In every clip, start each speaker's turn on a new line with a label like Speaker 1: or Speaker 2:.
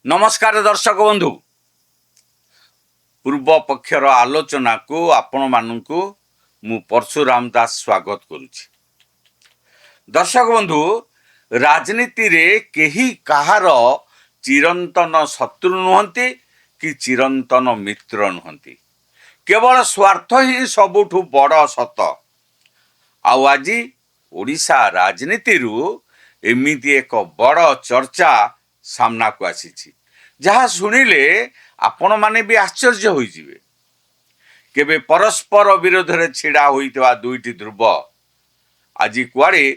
Speaker 1: नमस्कार दर्शक बंधु पूर्व पक्षर आलोचना को आपण मानू मु परशुराम दास स्वागत करुछि। दर्शक बंधु राजनीति रे केही कहार चिरंतन शत्रु नुहंती कि चिरंतन मित्र नुहंती, केवल स्वार्थ ही सबुठु बड़ सत। आउ आज ओडिशा राजनीति रु एमिति एक बड़ चर्चा सामना को आसी जहाँ शुणिले आपण माने भी आश्चर्य होइजिवे। केबे परस्पर विरोध रे छिड़ा होइतवा दुईटी ध्रुव आज कुआडे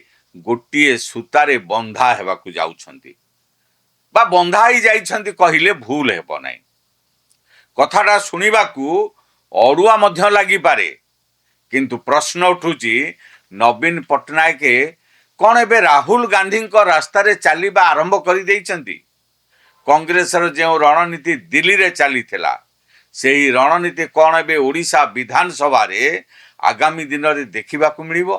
Speaker 1: गोटिए सूतारे बंधा हेबाकु जाउछंती बा बंधा ही जाइछंती कहिले भूल हेबो नै। कथाटा शुणिबाकू अड़ुआ मध्य लागि पारे, किंतु प्रश्न उठुची नवीन पट्टनायक कौन एबे राहुल गांधी को रास्ता रे चलिबा आरंभ करि देइछंती। कांग्रेस जो रणनीति दिल्ली रे चली थिला सेही रणनीति कौन एबे ओडिशा विधानसभा रे आगामी दिन रे देखिबा को मिलिबो।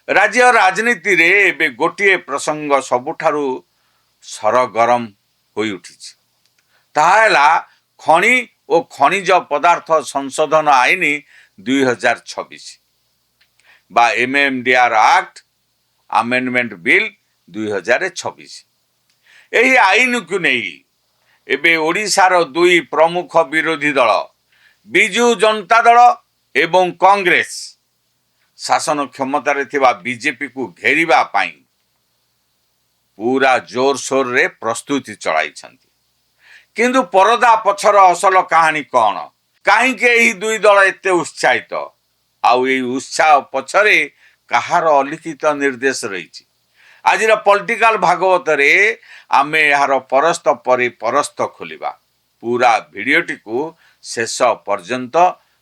Speaker 1: राज्य राजनीति रे एबे गोटिए प्रसंग सबुठारु सरगरम होई उठिछि। ताहाला खनि ओ खनिज पदार्थ संशोधन आईन 2026 बा एमएमडीआर एक्ट अमेंडमेंट बिल 2026। यही आईन को नहीं एबे ओडिशार दुई प्रमुख विरोधी दल बिजु जनता दल एवं कांग्रेस शासन क्षमतार थिबा बीजेपी को घेरिबा पाई पूरा जोर शोर रे प्रस्तुति चलाइछंती। किंतु परदा पछर असल कहानी कौन, कहीं यही दुई दल एते उत्साहित आउ ये उत्साह पछरे कहार अलिखित निर्देश रही। आज पॉलिटिकल भागवत रे आमे यार परस्त परे परस्त खोलिबा। पूरा भिडियोटी को शेष पर्यंत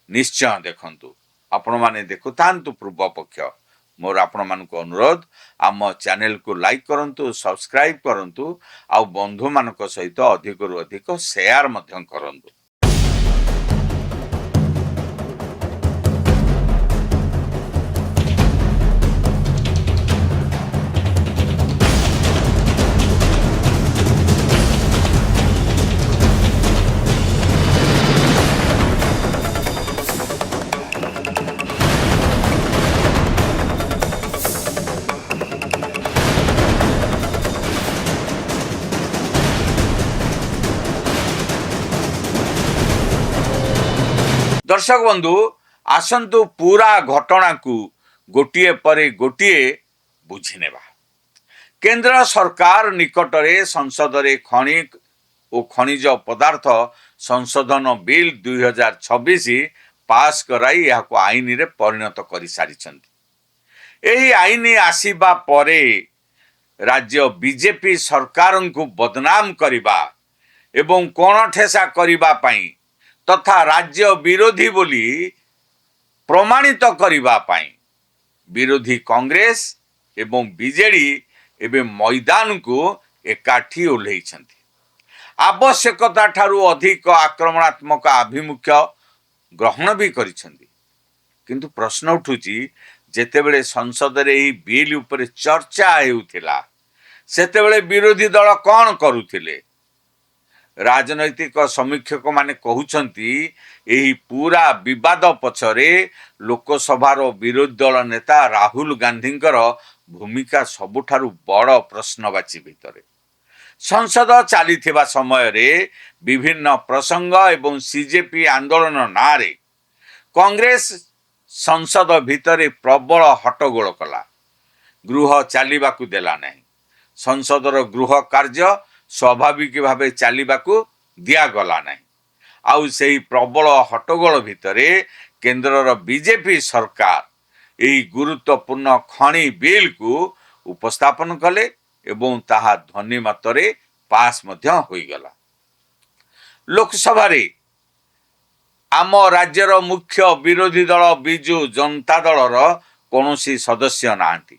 Speaker 1: निश्चय देखंतु। आपण माने देखुतांतु पूर्व पक्ष। मोर आपण मानक अनुरोध आम चैनल को लाइक करंतु, सब्सक्राइब करंतु आ बंधु मानक सहित अधिक रु अधिक शेयर मध्यम करंतु। दर्शक बंधु आसंतु पूरा घटना को गोटिए परे गोटिए बुझिनेबा। केंद्र सरकार निकटरे संसद रे खनि और खनिज पदार्थ संशोधन बिल 2026 पास कराई याको आईन रे परिणत करि सारिछंती। एही आईन आसीबा परे राज्य बीजेपी सरकार को बदनाम करिबा एवं कोण ठेसा करिबा पाई तथा राज्य विरोधी बोली प्रमाणित करिबा पाई विरोधी कांग्रेस एवं बीजेडी एवं मैदान को एकाठी ओल्लैछंती। आवश्यकता ठारू अधिक आक्रमणात्मक आभिमुख्य ग्रहण भी करिछंती। किंतु प्रश्न उठुची जेतेबेले संसद रे एही बिल ऊपर चर्चा हेउथिला सेतेबेले विरोधी दल कौन करुथिले। राजनैतिक समीक्षक माने कहउछंती एही पूरा विवाद पछरे लोकसभार विरोधी दल नेता राहुल गांधींकर भूमिका सबुठारु बड़ प्रश्नवाची भितरे। संसद चलीथिबा समय रे विभिन्न प्रसंग एवं सीजेपी आंदोलन नारे कांग्रेस संसद भितरे प्रबल हट्टगोल कला। गृह चलिबाकू देला नहीं। संसदर गृह कार्य स्वाभाविक भावे चलिबाकू दिया गला नहीं। आउ सेही प्रबल हट्टगोल भितरे केंद्रर बीजेपी सरकार एही गुरुत्वपूर्ण खनि बिल को उपस्थापन कले एवं ताहा ध्वनि मतरे पास मध्य होई गला। लोकसभा रे आम राज्यर मुख्य विरोधी दल बिजु जनता दलर कौनसी सदस्य नांती।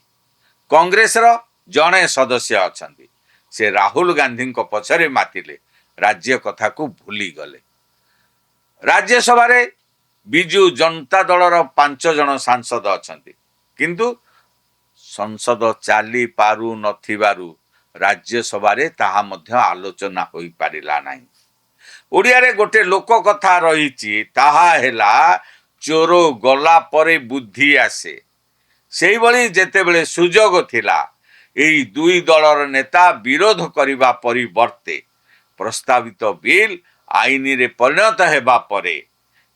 Speaker 1: कांग्रेस रो जणे सदस्य अछंती। से राहुल गांधी को पछरे मातिले राज्य कथा को भूली गले। राज्यसभा रे बिजु जनता दलर 5 जन सांसद अछंती, किंतु संसद चाली पारु नथिबारु ରାଜ୍ୟସଭାରେ ତାହା ମଧ୍ୟ ଆଲୋଚନା ହୋଇପାରିଲା ନାହିଁ। ଓଡ଼ିଆରେ ଗୋଟେ ଲୋକ କଥା ରହିଛି, ତାହା ହେଲା ଚୋର ଗଲା ପରେ ବୁଦ୍ଧି ଆସେ। ସେଇଭଳି ଯେତେବେଳେ ସୁଯୋଗ ଥିଲା, ଏହି ଦୁଇ ଦଳର ନେତା ବିରୋଧ କରିବା ପରିବର୍ତ୍ତେ ପ୍ରସ୍ତାବିତ ବିଲ୍ ଆଇନରେ ପରିଣତ ହେବା ପରେ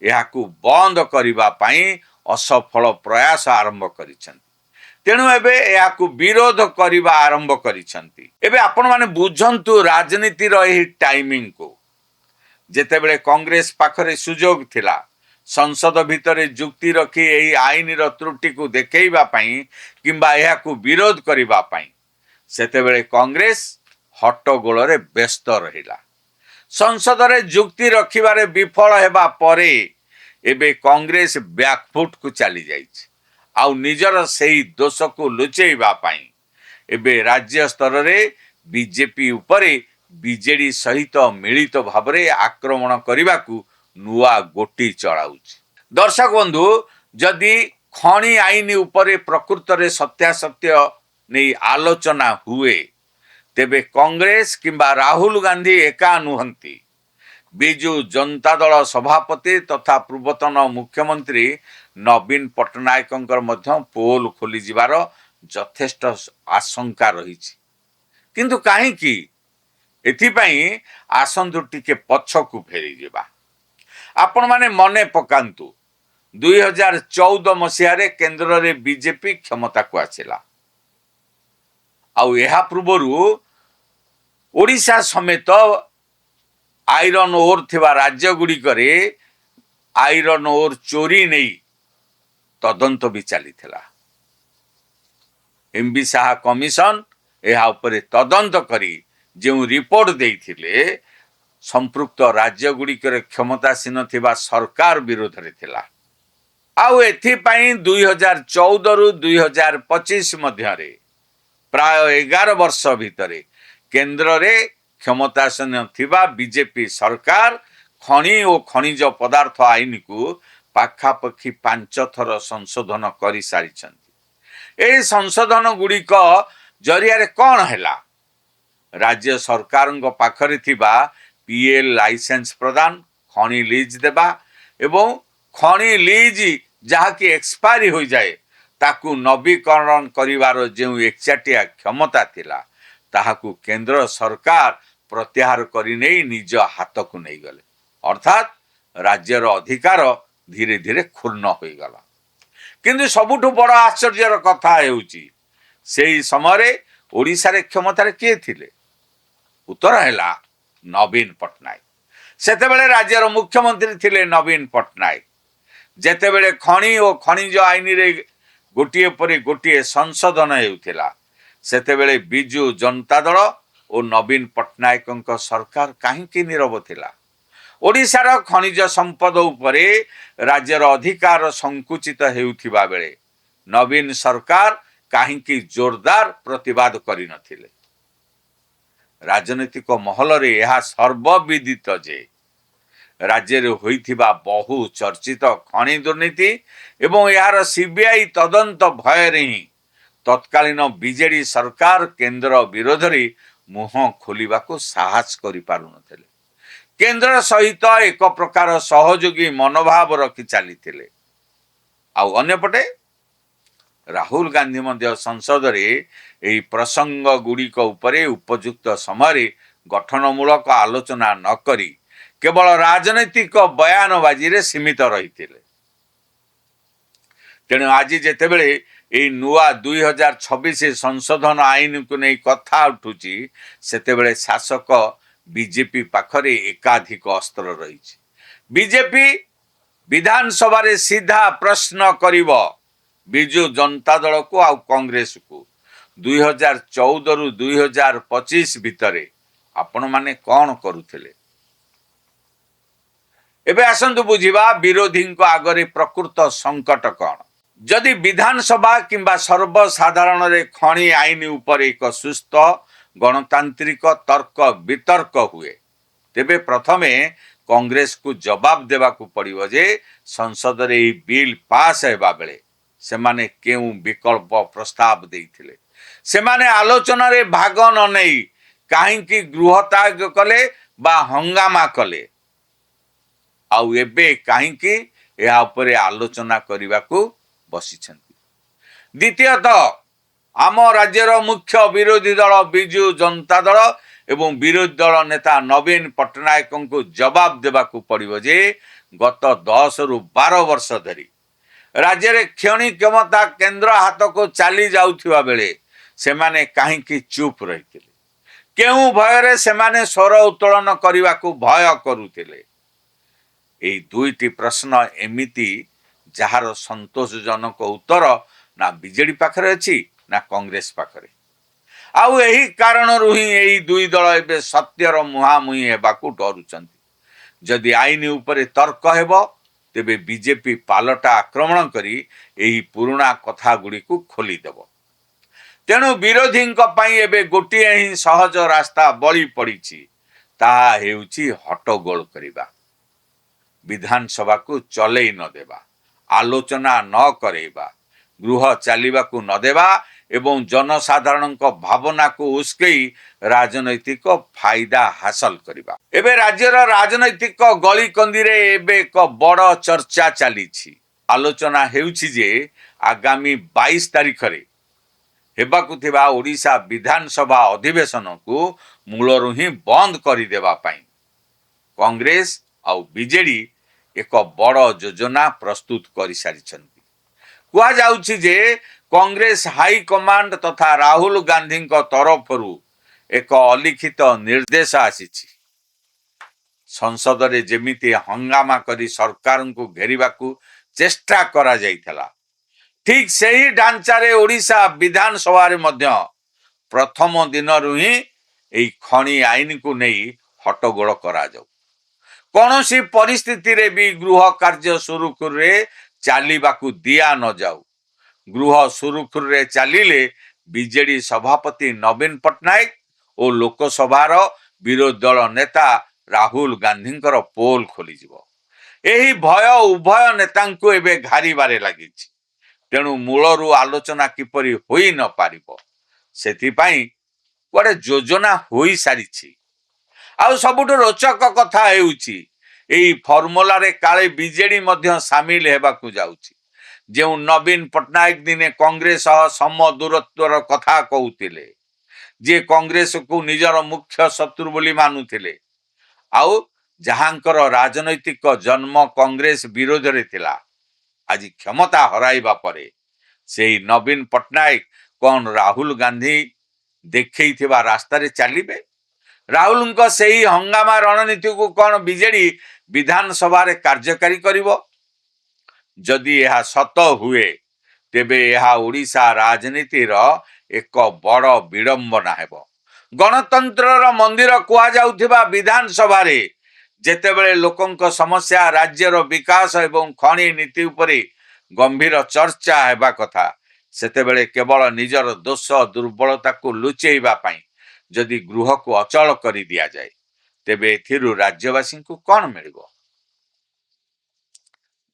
Speaker 1: ଏହାକୁ ବନ୍ଦ କରିବା ପାଇଁ ଅସଫଳ ପ୍ରୟାସ ଆରମ୍ଭ କରିଛନ୍ତି। ତେଣୁ ଏବେ ଏହାକୁ ବିରୋଧ କରିବା ଆରମ୍ଭ କରିଛନ୍ତି। ଏବେ ଆପଣମାନେ ବୁଝନ୍ତୁ ରାଜନୀତିର ଏହି ଟାଇମିଂକୁ। ଯେତେବେଳେ କଂଗ୍ରେସ ପାଖରେ ସୁଯୋଗ ଥିଲା ସଂସଦ ଭିତରେ ଯୁକ୍ତି ରଖି ଏହି ଆଇନର ତ୍ରୁଟିକୁ ଦେଖେଇବା ପାଇଁ କିମ୍ବା ଏହାକୁ ବିରୋଧ କରିବା ପାଇଁ, ସେତେବେଳେ କଂଗ୍ରେସ ହଟ୍ଟଗୋଳରେ ବ୍ୟସ୍ତ ରହିଲା। ସଂସଦରେ ଯୁକ୍ତି ରଖିବାରେ ବିଫଳ ହେବା ପରେ ଏବେ କଂଗ୍ରେସ ବ୍ୟାକଫୁଟକୁ ଚାଲି ଯାଇଛି। ଆଉ ନିଜର ସେହି ଦୋଷକୁ ଲୁଚେଇବା ପାଇଁ ଏବେ ରାଜ୍ୟ ସ୍ତରରେ ବିଜେପି ଉପରେ ବିଜେଡି ସହିତ ମିଳିତ ଭାବରେ ଆକ୍ରମଣ କରିବାକୁ ନୂଆ ଗୋଟି ଚଳାଉଛି। ଦର୍ଶକ ବନ୍ଧୁ, ଯଦି ଖଣି ଆଇନ ଉପରେ ପ୍ରକୃତରେ ସତ୍ୟାସତ୍ୟ ନେଇ ଆଲୋଚନା ହୁଏ, ତେବେ କଂଗ୍ରେସ କିମ୍ବା ରାହୁଲ ଗାନ୍ଧୀ ଏକା ନୁହନ୍ତି। ବିଜୁ ଜନତା ଦଳ ସଭାପତି ତଥା ପୂର୍ବତନ ମୁଖ୍ୟମନ୍ତ୍ରୀ ନବୀନ ପଟ୍ଟନାୟକଙ୍କର ମଧ୍ୟ ପୋଲ ଖୋଲିଯିବାର ଯଥେଷ୍ଟ ଆଶଙ୍କା ରହିଛି। କିନ୍ତୁ କାହିଁକି? ଏଥିପାଇଁ ଆସନ୍ତୁ ଟିକେ ପଛକୁ ଫେରିଯିବା। ଆପଣମାନେ ମନେ ପକାନ୍ତୁ, 2014 ମସିହାରେ କେନ୍ଦ୍ରରେ ବିଜେପି କ୍ଷମତାକୁ ଆସିଲା। ଆଉ ଏହା ପୂର୍ବରୁ ଓଡ଼ିଶା ସମେତ ଆଇରନ୍ ଓର୍ ଥିବା ରାଜ୍ୟଗୁଡ଼ିକରେ ଆଇରନ୍ ଓର୍ ଚୋରି ନେଇ ତଦନ୍ତ ବି ଚାଲିଥିଲା। ଏମ୍ବି ଶାହା କମିଶନ ଏହା ଉପରେ ତଦନ୍ତ କରି ଯେଉଁ ରିପୋର୍ଟ ଦେଇଥିଲେ, ସମ୍ପୃକ୍ତ ରାଜ୍ୟଗୁଡ଼ିକରେ କ୍ଷମତାସୀନ ଥିବା ସରକାର ବିରୋଧରେ ଥିଲା। ଆଉ ଏଥିପାଇଁ 2014ରୁ 2025 ମଧ୍ୟରେ ପ୍ରାୟ 11 ବର୍ଷ ଭିତରେ କେନ୍ଦ୍ରରେ କ୍ଷମତାସୀନ ଥିବା ବିଜେପି ସରକାର ଖଣି ଓ ଖଣିଜ ପଦାର୍ଥ ଆଇନକୁ ପାଖାପାଖି 5 ଥର ସଂଶୋଧନ କରିସାରିଛନ୍ତି। ଏହି ସଂଶୋଧନ ଗୁଡ଼ିକ ଜରିଆରେ କ'ଣ ହେଲା? ରାଜ୍ୟ ସରକାରଙ୍କ ପାଖରେ ଥିବା ପିଏଲ୍ ଲାଇସେନ୍ସ ପ୍ରଦାନ, ଖଣି ଲିଜ୍ ଦେବା ଏବଂ ଖଣି ଲିଜ୍ ଯାହାକି ଏକ୍ସପାୟାରି ହୋଇଯାଏ ତାକୁ ନବୀକରଣ କରିବାର ଯେଉଁ ଏକଚାଟିଆ କ୍ଷମତା ଥିଲା, ତାହାକୁ କେନ୍ଦ୍ର ସରକାର ପ୍ରତ୍ୟାହାର କରିନେଇ ନିଜ ହାତକୁ ନେଇଗଲେ। ଅର୍ଥାତ୍ ରାଜ୍ୟର ଅଧିକାର ଧୀରେ ଧୀରେ କ୍ଷୁର୍ଣ୍ଣ ହୋଇଗଲା। କିନ୍ତୁ ସବୁଠୁ ବଡ଼ ଆଶ୍ଚର୍ଯ୍ୟର କଥା ହେଉଛି, ସେହି ସମୟରେ ଓଡ଼ିଶାରେ କ୍ଷମତାରେ କିଏ ଥିଲେ? ଉତ୍ତର ହେଲା ନବୀନ ପଟ୍ଟନାୟକ। ସେତେବେଳେ ରାଜ୍ୟର ମୁଖ୍ୟମନ୍ତ୍ରୀ ଥିଲେ ନବୀନ ପଟ୍ଟନାୟକ। ଯେତେବେଳେ ଖଣି ଓ ଖଣିଜ ଆଇନରେ ଗୋଟିଏ ପରେ ଗୋଟିଏ ସଂଶୋଧନ ହେଉଥିଲା, ସେତେବେଳେ ବିଜୁ ଜନତା ଦଳ ଓ ନବୀନ ପଟ୍ଟନାୟକଙ୍କ ସରକାର କାହିଁକି ନୀରବ ଥିଲା? ଓଡ଼ିଶାର ଖଣିଜ ସମ୍ପଦ ଉପରେ ରାଜ୍ୟର ଅଧିକାର ସଂକୁଚିତ ହେଉଥିବା ବେଳେ ନବୀନ ସରକାର କାହିଁକି ଜୋରଦାର ପ୍ରତିବାଦ କରିନଥିଲେ? ରାଜନୈତିକ ମହଲରେ ଏହା ସର୍ବବିଦିତ ଯେ ରାଜ୍ୟରେ ହୋଇଥିବା ବହୁ ଚର୍ଚ୍ଚିତ ଖଣି ଦୁର୍ନୀତି ଏବଂ ଏହାର ସିବିଆଇ ତଦନ୍ତ ଭୟରେ ହିଁ ତତ୍କାଳୀନ ବିଜେଡି ସରକାର କେନ୍ଦ୍ର ବିରୋଧରେ ମୁହଁ ଖୋଲିବାକୁ ସାହସ କରିପାରୁନଥିଲେ। କେନ୍ଦ୍ର ସହିତ ଏକ ପ୍ରକାର ସହଯୋଗୀ ମନୋଭାବ ରଖି ଚାଲିଥିଲେ। ଆଉ ଅନ୍ୟପଟେ ରାହୁଲ ଗାନ୍ଧୀ ମଧ୍ୟ ସଂସଦରେ ଏହି ପ୍ରସଙ୍ଗ ଗୁଡ଼ିକ ଉପରେ ଉପଯୁକ୍ତ ସମୟରେ ଗଠନମୂଳକ ଆଲୋଚନା ନ କରି କେବଳ ରାଜନୈତିକ ବୟାନବାଜିରେ ସୀମିତ ରହିଥିଲେ। ତେଣୁ ଆଜି ଯେତେବେଳେ ଏହି ନୂଆ 2026 ସଂଶୋଧନ ଆଇନକୁ ନେଇ କଥା ଉଠୁଛି, ସେତେବେଳେ ଶାସକ ବିଜେପି ପାଖରେ ଏକାଧିକ ଅସ୍ତ୍ର ରହିଛି। ବିଜେପି ବିଧାନସଭାରେ ସିଧା ପ୍ରଶ୍ନ କରିବ ବିଜୁ ଜନତା ଦଳକୁ ଆଉ କଂଗ୍ରେସକୁ, 2014ରୁ 2025 ଭିତରେ ଆପଣମାନେ କ'ଣ କରୁଥିଲେ? ଏବେ ଆସନ୍ତୁ ବୁଝିବା ବିରୋଧୀଙ୍କ ଆଗରେ ପ୍ରକୃତ ସଙ୍କଟ କ'ଣ। ଯଦି ବିଧାନସଭା କିମ୍ବା ସର୍ବସାଧାରଣରେ ଖଣି ଆଇନ ଉପରେ ଏକ ସୁସ୍ଥ ଗଣତାନ୍ତ୍ରିକ ତର୍କ ବିତର୍କ ହୁଏ, ତେବେ ପ୍ରଥମେ କଂଗ୍ରେସକୁ ଜବାବ ଦେବାକୁ ପଡ଼ିବ ଯେ ସଂସଦରେ ଏହି ବିଲ୍ ପାସ୍ ହେବା ବେଳେ ସେମାନେ କେଉଁ ବିକଳ୍ପ ପ୍ରସ୍ତାବ ଦେଇଥିଲେ। ସେମାନେ ଆଲୋଚନାରେ ଭାଗ ନ ନେଇ କାହିଁକି ଗୃହତ୍ୟାଗ କଲେ ବା ହଙ୍ଗାମା କଲେ, ଆଉ ଏବେ କାହିଁକି ଏହା ଉପରେ ଆଲୋଚନା କରିବାକୁ ବସିଛନ୍ତି? ଦ୍ୱିତୀୟତଃ, ଆମ ରାଜ୍ୟର ମୁଖ୍ୟ ବିରୋଧୀ ଦଳ ବିଜୁ ଜନତା ଦଳ ଏବଂ ବିରୋଧୀ ଦଳ ନେତା ନବୀନ ପଟ୍ଟନାୟକଙ୍କୁ ଜବାବ ଦେବାକୁ ପଡ଼ିବ ଯେ ଗତ 10ରୁ 12 ବର୍ଷ ଧରି ରାଜ୍ୟରେ କ୍ଷଣି କ୍ଷମତା କେନ୍ଦ୍ର ହାତକୁ ଚାଲି ଯାଉଥିବା ବେଳେ ସେମାନେ କାହିଁକି ଚୁପ୍ ରହିଥିଲେ? କେଉଁ ଭୟରେ ସେମାନେ ସ୍ୱର ଉତ୍ତୋଳନ କରିବାକୁ ଭୟ କରୁଥିଲେ? ଏହି ଦୁଇଟି ପ୍ରଶ୍ନ ଏମିତି ଯାହାର ସନ୍ତୋଷଜନକ ଉତ୍ତର ନା ବିଜେଡି ପାଖରେ ଅଛି ନା କଂଗ୍ରେସ ପାଖରେ। ଆଉ ଏହି କାରଣରୁ ହିଁ ଏହି ଦୁଇ ଦଳ ଏବେ ସତ୍ୟର ମୁହାଁମୁହିଁ ହେବାକୁ ଡରୁଛନ୍ତି। ଯଦି ଆଇନ ଉପରେ ତର୍କ ହେବ ତେବେ ବିଜେପି ପାଲଟା ଆକ୍ରମଣ କରି ଏହି ପୁରୁଣା କଥାଗୁଡ଼ିକୁ ଖୋଲିଦେବ। ତେଣୁ ବିରୋଧୀଙ୍କ ପାଇଁ ଏବେ ଗୋଟିଏ ହିଁ ସହଜ ରାସ୍ତା ବଳି ପଡ଼ିଛି, ତାହା ହେଉଛି ହଟ୍ଟଗୋଳ କରିବା, ବିଧାନସଭାକୁ ଚଲେଇ ନ ଦେବା, ଆଲୋଚନା ନ କରେଇବା, ଗୃହ ଚାଲିବାକୁ ନ ଦେବା ଏବଂ ଜନସାଧାରଣଙ୍କ ଭାବନାକୁ ଉସ୍କେଇ ରାଜନୈତିକ ଫାଇଦା ହାସଲ କରିବା। ଏବେ ରାଜ୍ୟର ରାଜନୈତିକ ଗଳିକନ୍ଦିରେ ଏବେ ଏକ ବଡ଼ ଚର୍ଚ୍ଚା ଚାଲିଛି। ଆଲୋଚନା ହେଉଛି ଯେ ଆଗାମୀ 22 ତାରିଖରେ ହେବାକୁ ଥିବା ଓଡ଼ିଶା ବିଧାନସଭା ଅଧିବେଶନକୁ ମୂଳରୁ ହିଁ ବନ୍ଦ କରିଦେବା ପାଇଁ କଂଗ୍ରେସ ଆଉ ବିଜେଡି ଏକ ବଡ଼ ଯୋଜନା ପ୍ରସ୍ତୁତ କରିସାରିଛନ୍ତି। କୁହାଯାଉଛି ଯେ କଂଗ୍ରେସ ହାଇକମାଣ୍ଡ ତଥା ରାହୁଲ ଗାନ୍ଧୀଙ୍କ ତରଫରୁ ଏକ ଅଲିଖିତ ନିର୍ଦ୍ଦେଶ ଆସିଛି। ସଂସଦରେ ଯେମିତି ହଙ୍ଗାମା କରି ସରକାରଙ୍କୁ ଘେରିବାକୁ ଚେଷ୍ଟା କରାଯାଇଥିଲା, ଠିକ୍ ସେହି ଢାଞ୍ଚାରେ ଓଡ଼ିଶା ବିଧାନସଭାରେ ମଧ୍ୟ ପ୍ରଥମ ଦିନରୁ ହିଁ ଏହି ଖଣି ଆଇନକୁ ନେଇ ହଟ୍ଟଗୋଳ କରାଯାଉ। କୌଣସି ପରିସ୍ଥିତିରେ ବି ଗୃହ କାର୍ଯ୍ୟ ସୁରୁଖୁରୁରେ ଚାଲିବାକୁ ଦିଆ ନଯାଉ। ଗୃହ ସୁରୁଖୁରୁରେ ଚାଲିଲେ ବିଜେଡି ସଭାପତି ନବୀନ ପଟ୍ଟନାୟକ ଓ ଲୋକସଭାର ବିରୋଧୀ ଦଳ ନେତା ରାହୁଲ ଗାନ୍ଧୀଙ୍କର ପୋଲ ଖୋଲିଯିବ। ଏହି ଭୟ ଉଭୟ ନେତାଙ୍କୁ ଏବେ ଘାରିବାରେ ଲାଗିଛି। ତେଣୁ ମୂଳରୁ ଆଲୋଚନା କିପରି ହୋଇ ନ ପାରିବ ସେଥିପାଇଁ ଗୋଟେ ଯୋଜନା ହୋଇସାରିଛି। ଆଉ ସବୁଠୁ ରୋଚକ କଥା ହେଉଛି ଏହି ଫର୍ମୁଲାରେ କାଳେ ବିଜେଡି ମଧ୍ୟ ସାମିଲ ହେବାକୁ ଯାଉଛି। ଯେଉଁ ନବୀନ ପଟ୍ଟନାୟକ ଦିନେ କଂଗ୍ରେସ ସହ ସମ ଦୂରତ୍ୱର କଥା କହୁଥିଲେ, ଯିଏ କଂଗ୍ରେସକୁ ନିଜର ମୁଖ୍ୟ ଶତ୍ରୁ ବୋଲି ମାନୁଥିଲେ, ଆଉ ଯାହାଙ୍କର ରାଜନୈତିକ ଜନ୍ମ କଂଗ୍ରେସ ବିରୋଧରେ ଥିଲା, ଆଜି କ୍ଷମତା ହରାଇବା ପରେ ସେହି ନବୀନ ପଟ୍ଟନାୟକ କ'ଣ ରାହୁଲ ଗାନ୍ଧୀ ଦେଖେଇଥିବା ରାସ୍ତାରେ ଚାଲିବେ? ରାହୁଲଙ୍କ ସେହି ହଙ୍ଗାମା ରଣନୀତିକୁ କ'ଣ ବିଜେଡି ବିଧାନସଭାରେ କାର୍ଯ୍ୟକାରୀ କରିବ? ଯଦି ଏହା ସତ ହୁଏ ତେବେ ଏହା ଓଡ଼ିଶା ରାଜନୀତିର ଏକ ବଡ଼ ବିଡ଼ମ୍ବନା ହେବ। ଗଣତନ୍ତ୍ରର ମନ୍ଦିର କୁହାଯାଉଥିବା ବିଧାନସଭାରେ ଯେତେବେଳେ ଲୋକଙ୍କ ସମସ୍ୟା, ରାଜ୍ୟର ବିକାଶ ଏବଂ ଖଣି ନୀତି ଉପରେ ଗମ୍ଭୀର ଚର୍ଚ୍ଚା ହେବା କଥା, ସେତେବେଳେ କେବଳ ନିଜର ଦୋଷ ଦୁର୍ବଳତାକୁ ଲୁଚେଇବା ପାଇଁ ଯଦି ଗୃହକୁ ଅଚଳ କରି ଦିଆଯାଏ ତେବେ ଏଥିରୁ ରାଜ୍ୟବାସୀଙ୍କୁ କ'ଣ ମିଳିବ?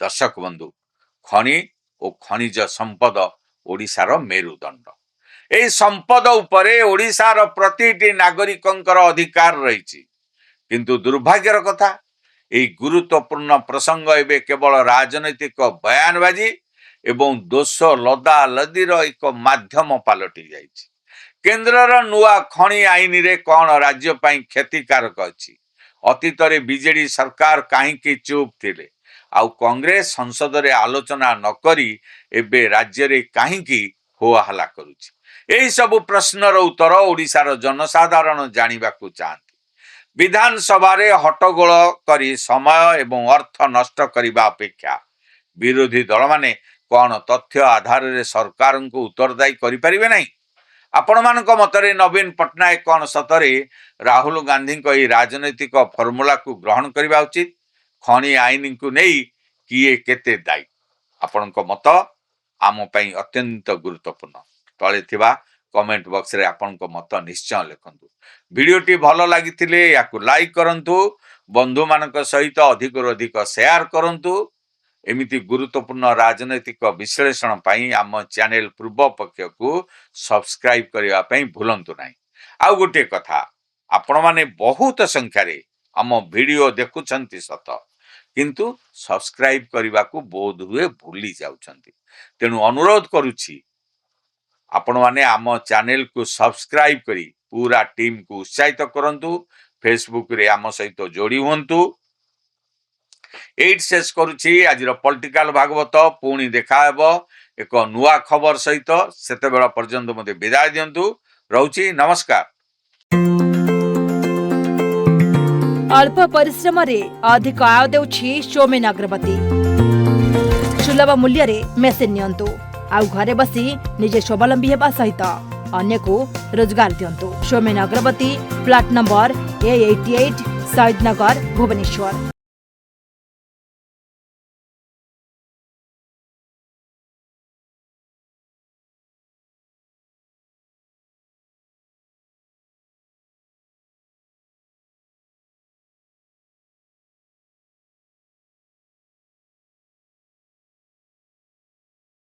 Speaker 1: ଦର୍ଶକ ବନ୍ଧୁ, ଖଣି ଓ ଖଣିଜ ସମ୍ପଦ ଓଡ଼ିଶାର ମେରୁଦଣ୍ଡ। ଏହି ସମ୍ପଦ ଉପରେ ଓଡ଼ିଶାର ପ୍ରତିଟି ନାଗରିକଙ୍କର ଅଧିକାର ରହିଛି। କିନ୍ତୁ ଦୁର୍ଭାଗ୍ୟର କଥା, ଏହି ଗୁରୁତ୍ୱପୂର୍ଣ୍ଣ ପ୍ରସଙ୍ଗ ଏବେ କେବଳ ରାଜନୈତିକ ବୟାନବାଜି ଏବଂ ଦୋଷ ଲଦାଲଦିର ଏକ ମାଧ୍ୟମ ପାଲଟି ଯାଇଛି। କେନ୍ଦ୍ରର ନୂଆ ଖଣି ଆଇନରେ କ'ଣ ରାଜ୍ୟ ପାଇଁ କ୍ଷତିକାରକ ଅଛି? ଅତୀତରେ ବିଜେଡି ସରକାର କାହିଁକି ଚୁପ୍ ଥିଲେ? ଆଉ କଂଗ୍ରେସ ସଂସଦରେ ଆଲୋଚନା ନ କରି ଏବେ ରାଜ୍ୟରେ କାହିଁକି ହୋହାଲ୍ଲା କରୁଛି? ଏହି ସବୁ ପ୍ରଶ୍ନର ଉତ୍ତର ଓଡ଼ିଶାର ଜନସାଧାରଣ ଜାଣିବାକୁ ଚାହାନ୍ତି। ବିଧାନସଭାରେ ହଟ୍ଟଗୋଳ କରି ସମୟ ଏବଂ ଅର୍ଥ ନଷ୍ଟ କରିବା ଅପେକ୍ଷା ବିରୋଧୀ ଦଳମାନେ କ'ଣ ତଥ୍ୟ ଆଧାରରେ ସରକାରଙ୍କୁ ଉତ୍ତରଦାୟୀ କରିପାରିବେ ନାହିଁ? ଆପଣମାନଙ୍କ ମତରେ ନବୀନ ପଟ୍ଟନାୟକ କ'ଣ ସତରେ ରାହୁଲ ଗାନ୍ଧୀଙ୍କ ଏହି ରାଜନୈତିକ ଫର୍ମୁଲାକୁ ଗ୍ରହଣ କରିବା ଉଚିତ? ଖଣି ଆଇନକୁ ନେଇ କିଏ କେତେ ଦାୟୀ? ଆପଣଙ୍କ ମତ ଆମ ପାଇଁ ଅତ୍ୟନ୍ତ ଗୁରୁତ୍ୱପୂର୍ଣ୍ଣ। ତଳେ ଥିବା କମେଣ୍ଟ ବକ୍ସରେ ଆପଣଙ୍କ ମତ ନିଶ୍ଚୟ ଲେଖନ୍ତୁ। ଭିଡ଼ିଓଟି ଭଲ ଲାଗିଥିଲେ ଏହାକୁ ଲାଇକ୍ କରନ୍ତୁ, ବନ୍ଧୁମାନଙ୍କ ସହିତ ଅଧିକରୁ ଅଧିକ ସେୟାର କରନ୍ତୁ एमिति गुरुत्वपूर्ण राजनैतिक विश्लेषण पाई आम चैनल पूर्व पक्ष को सब्सक्राइब करने पाई भूलंतु नहीं। आउ गोटे कथा, आपण माने बहुत संख्या रे आम वीडियो देखुछंती सत, किंतु सब्सक्राइब करने को बोध हुए भूली जाउछंती। तेणु अनुरोध करुछि आपण माने आम चैनल को सब्सक्राइब करी पूरा टीम को उत्साहित करंतु, फेसबुक रे आम सहित जोड़ी हुंतु। 8 शेष करुछि आज पॉलिटिकल भागवत। पुणी देखा हेबो एक नुआ खबर सहित, सेतेबेला पर्यंत मते विदाय दियंतु। रहउछि, नमस्कार।
Speaker 2: अल्प परिश्रम रे अधिक आय देउछि सौमेन अग्रवती। सुलभ मूल्य रे मेसिन नियंतु आउ घरे बसी निजे स्वावलंबी हेबा सहित अन्य को रोजगार दियंतु। सौमेन अग्रवती, फ्लैट नंबर A88, शहीद नगर, भुवनेश्वर।